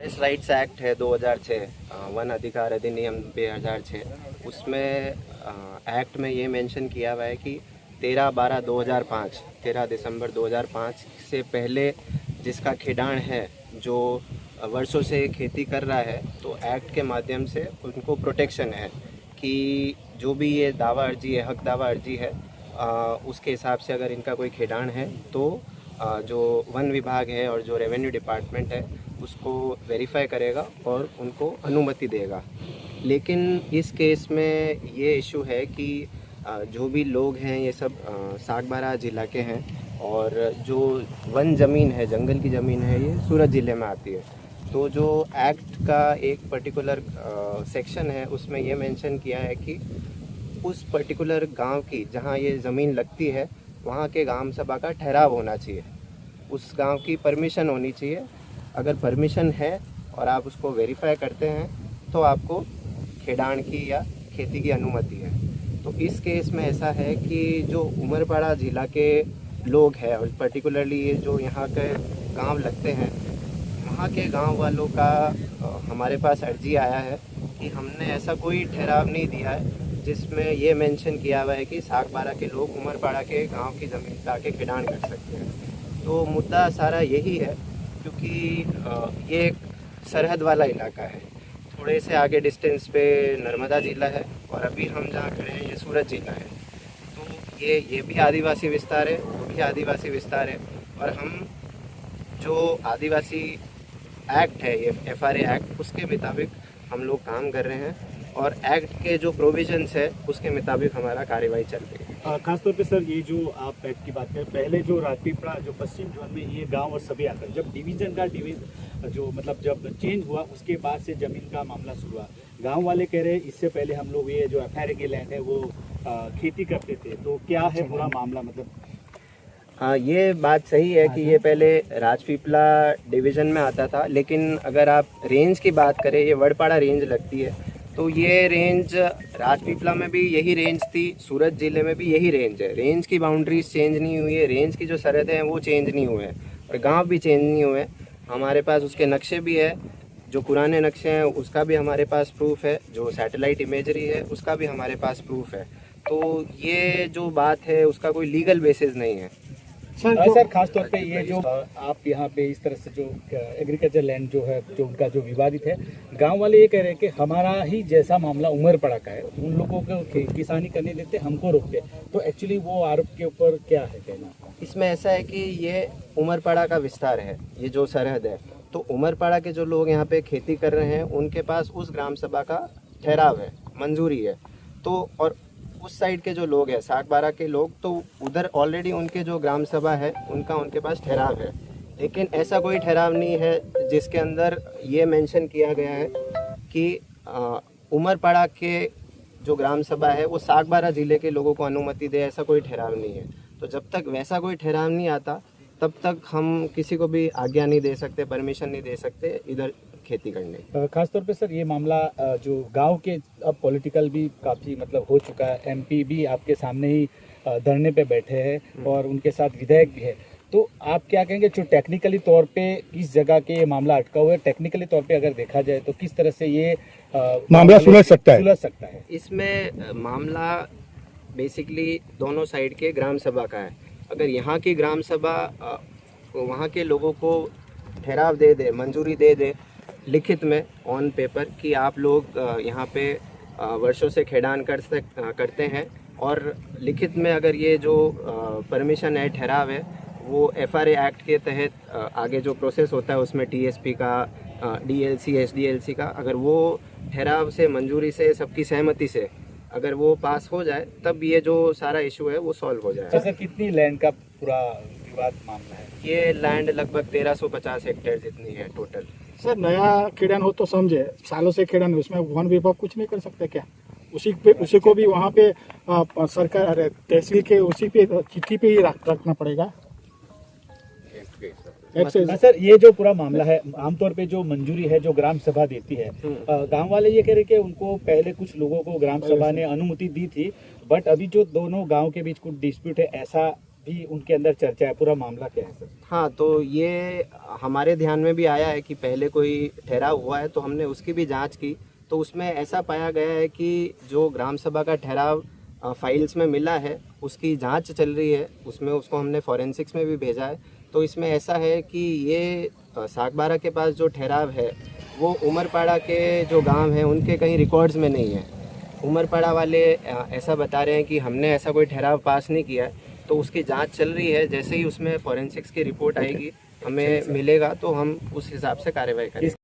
Forest rights act है 2006, one अधिकार अधिनियम 2006। उसमें एक्ट में ये मेंशन किया हुआ है कि 13/12/2005, 13 दिसंबर 2005 से पहले जिसका खेडान है, जो वर्षों से खेती कर रहा है, तो एक्ट के माध्यम से उनको प्रोटेक्शन है कि जो भी ये दावा अर्जी है, हक दावा अर्जी है, उसके हिसाब से अगर इनका कोई खेडान है तो जो वन विभाग है और जो रेवेन्यू डिपार्टमेंट है उसको वेरीफाई करेगा और उनको अनुमति देगा। लेकिन इस केस में ये इशू है कि जो भी लोग हैं ये सब सागबारा ज़िला के हैं और जो वन ज़मीन है, जंगल की ज़मीन है, ये सूरत ज़िले में आती है। तो जो एक्ट का एक पर्टिकुलर सेक्शन है उसमें ये मेंशन किया है कि उस पर्टिकुलर गांव की जहां ये ज़मीन लगती है वहां के ग्राम सभा का ठहराव होना चाहिए, उस गांव की परमिशन होनी चाहिए। अगर परमिशन है और आप उसको वेरीफाई करते हैं तो आपको खेडान की या खेती की अनुमति है। तो इस केस में ऐसा है कि जो उमरपाड़ा ज़िला के लोग हैं और पर्टिकुलरली ये जो यहाँ के गांव लगते हैं, वहाँ के गांव वालों का हमारे पास अर्जी आया है कि हमने ऐसा कोई ठहराव नहीं दिया है जिसमें ये मेंशन किया हुआ है कि सागबारा के लोग उमरपाड़ा के गांव की ज़मीन पे आके खेडान कर सकते हैं। तो मुद्दा सारा यही है क्योंकि ये एक सरहद वाला इलाका है। थोड़े से आगे डिस्टेंस पे नर्मदा ज़िला है और अभी हम जहाँ खड़े हैं ये सूरत ज़िला है। तो ये भी आदिवासी विस्तार है, वो भी आदिवासी विस्तार है। और हम जो आदिवासी एक्ट है, ये FRA एक्ट, उसके मुताबिक हम लोग काम कर रहे हैं और एक्ट के जो प्रोविजंस है उसके मुताबिक हमारा कार्यवाही चल रही है। खासतौर पे सर, ये जो आप एक्ट की बात करें, पहले जो राजपीपला जो पश्चिम जोन में ये गांव और सभी आकर जब जब चेंज हुआ उसके बाद से ज़मीन का मामला शुरू हुआ। गांव वाले कह रहे हैं इससे पहले हम लोग ये जो FRA के लैंड है वो खेती करते थे, तो क्या है पूरा मामला? हाँ, ये बात सही है कि ये पहले राजपीपला डिवीज़न में आता था, लेकिन अगर आप रेंज की बात करें, ये वड़पाड़ा रेंज लगती है, तो ये रेंज राजपीपला में भी यही रेंज थी, सूरत ज़िले में भी यही रेंज है। रेंज की बाउंड्रीज चेंज नहीं हुई है, रेंज की जो सरहदें हैं वो चेंज नहीं हुए हैं और गांव भी चेंज नहीं हुए। हमारे पास उसके नक्शे भी है, जो पुराने नक्शे हैं उसका भी हमारे पास प्रूफ है, जो सैटेलाइट इमेजरी है उसका भी हमारे पास प्रूफ है। तो ये जो बात है उसका कोई लीगल बेसिस नहीं है। सर खासतौर पे ये जो आप यहाँ पे इस तरह से जो एग्रीकल्चर लैंड जो है, जो उनका जो विवादित है, गांव वाले ये कह रहे हैं कि हमारा ही जैसा मामला उमरपाड़ा का है, उन लोगों को किसानी करने देते, हमको रोकते। तो एक्चुअली वो आरोप के ऊपर क्या है कहना? इसमें ऐसा है कि ये उमरपाड़ा का विस्तार है, ये जो सरहद है, तो उमरपाड़ा के जो लोग यहाँ पे खेती कर रहे हैं उनके पास उस ग्राम सभा का ठहराव है, मंजूरी है। तो और उस साइड के जो लोग हैं, सागबारा के लोग, तो उधर ऑलरेडी उनके जो ग्राम सभा है उनके पास ठहराव है। लेकिन ऐसा कोई ठहराव नहीं है जिसके अंदर ये मेंशन किया गया है कि उमरपाड़ा के जो ग्राम सभा है वो सागबारा ज़िले के लोगों को अनुमति दे, ऐसा कोई ठहराव नहीं है। तो जब तक वैसा कोई ठहराव नहीं आता तब तक हम किसी को भी आज्ञा नहीं दे सकते, परमिशन नहीं दे सकते इधर खेती करने। खासतौर पे सर ये मामला जो गांव के अब पॉलिटिकल भी काफ़ी हो चुका है, MP भी आपके सामने ही धरने पे बैठे हैं और उनके साथ विधायक भी है। तो आप क्या कहेंगे जो टेक्निकली तौर पे इस जगह के ये मामला अटका हुआ है, टेक्निकली तौर पे अगर देखा जाए तो किस तरह से ये मामला सुलझ सकता है? इसमें मामला बेसिकली दोनों साइड के ग्राम सभा का है। अगर यहाँ की ग्राम सभा वहाँ के लोगों को ठहराव दे दे, मंजूरी दे दे लिखित में ऑन पेपर कि आप लोग यहाँ पे वर्षों से खेडान करते हैं, और लिखित में अगर ये जो परमिशन है, ठहराव है, वो FRA एक्ट के तहत आगे जो प्रोसेस होता है उसमें TSP का, DLC, SDLC का, अगर वो ठहराव से, मंजूरी से, सबकी सहमति से अगर वो पास हो जाए तब ये जो सारा इशू है वो सॉल्व हो जाए। सर कितनी लैंड का पूरा विवाद मामला है? ये लैंड लगभग 1350 हेक्टेयर जितनी है टोटल। सर नया खेडान हो तो समझे, सालों से खेडान, उसमें वन विभाग कुछ नहीं कर सकते क्या? उसी को भी वहाँ पे सरकार, तहसील के उसी पे चिट्ठी पे ही रखना पड़ेगा। सर ये जो पूरा मामला है, आमतौर पे जो मंजूरी है जो ग्राम सभा देती है, गांव वाले ये कह रहे कि उनको पहले कुछ लोगों को ग्राम सभा ने अनुमति दी थी, बट अभी जो दोनों गांव के बीच कुछ डिस्प्यूट है, ऐसा भी उनके अंदर चर्चा है, पूरा मामला क्या है सर? हाँ, तो ये हमारे ध्यान में भी आया है कि पहले कोई ठहराव हुआ है, तो हमने उसकी भी जांच की। तो उसमें ऐसा पाया गया है कि जो ग्राम सभा का ठहराव फाइल्स में मिला है, उसकी जांच चल रही है, उसमें उसको हमने फॉरेंसिक्स में भी भेजा है। तो इसमें ऐसा है कि ये सागबारा के पास जो ठहराव है वो उमरपाड़ा के जो गांव हैं उनके कहीं रिकॉर्ड्स में नहीं है। उमरपाड़ा वाले ऐसा बता रहे हैं कि हमने ऐसा कोई ठहराव पास नहीं किया है। तो उसकी जांच चल रही है, जैसे ही उसमें फॉरेंसिक्स की रिपोर्ट आएगी, हमें मिलेगा तो हम उस हिसाब से कार्रवाई करेंगे।